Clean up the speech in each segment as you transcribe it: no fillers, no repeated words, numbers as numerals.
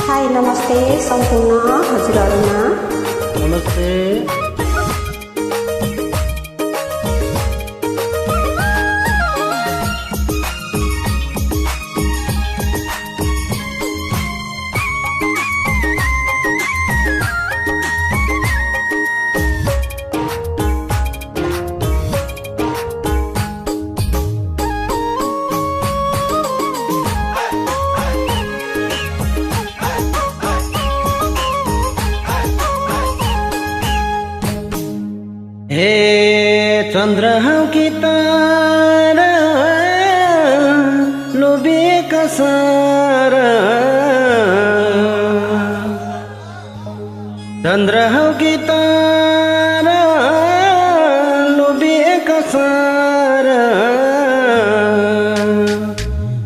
High नमस्ते सम्पूर्ण हजुरहरुमा नमस्ते। हे चंद्र हौ कि तारा लोभिएका सारा, चंद्र हौ कि तारा लोभिएका सारा,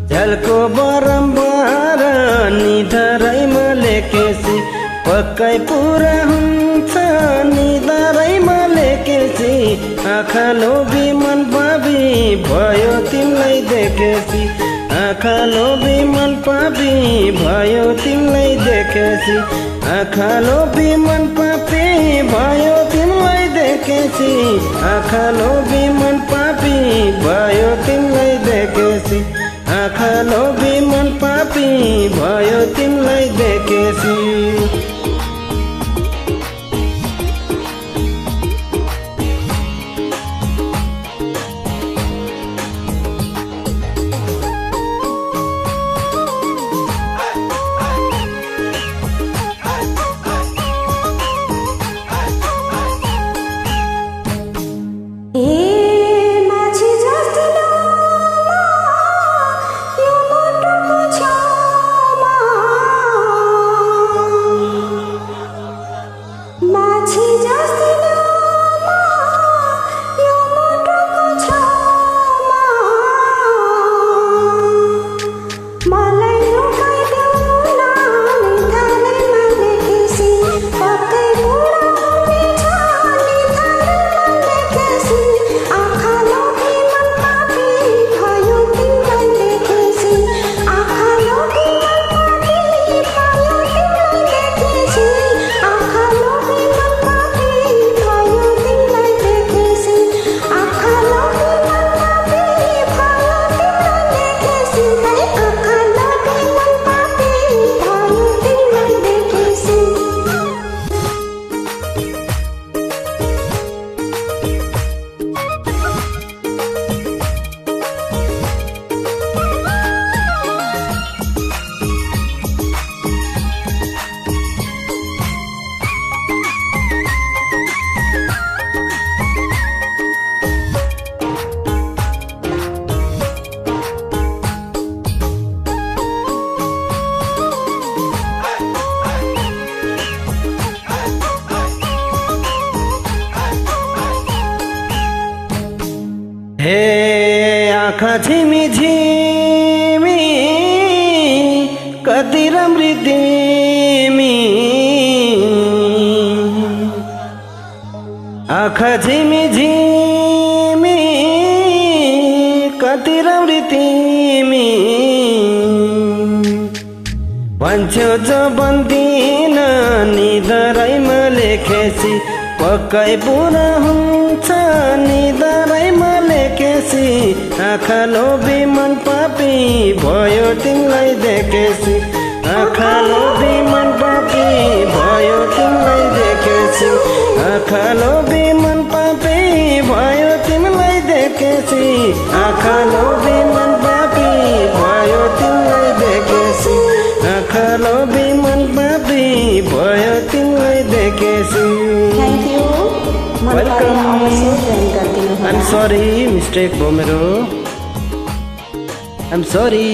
झलको बरम्बार निधरैमा लेखेसी पक्कै पुरा हुन्छ निधरैमा लेखेसी। आँखा लोभी मन पापी भयो तिमीलाई देखेसी, आँखा लोभी मन पापी भयो तिमीलाई देखेसी, आँखा लोभी मन पापी भयो तिमीलाई देखेसी, आँखा लोभी मन पापी भयो तिमीलाई देखेसी, आँखा लोभी मन पापी भयो तिमीलाई देखेसी। हे आँखा झिमी झिमी कति राम्री तिमी, आँखा झिमी झिमी कति राम्री तिमी, भन्छौ जो बन्दिन निधरैमा लेखेसी पक्कै पुरा हुन्छ निधरैमा लेखेसी। आँखा लोभी मन पापी भयो तिमीलाई देखेसी, आँखा लोभी मन पापी भयो तिमीलाई देखेसी, आँखा लोभी मन पापी भयो तिमीलाई देखेसी, आँखा लोभी मन पापी भयो तिमीलाई देखेसी, आँखा लोभी मन पापी भयो तिमीलाई देखेसी। Thank you. Welcome. I am sorry mistake भयो मेरो, आई एम सॉरी।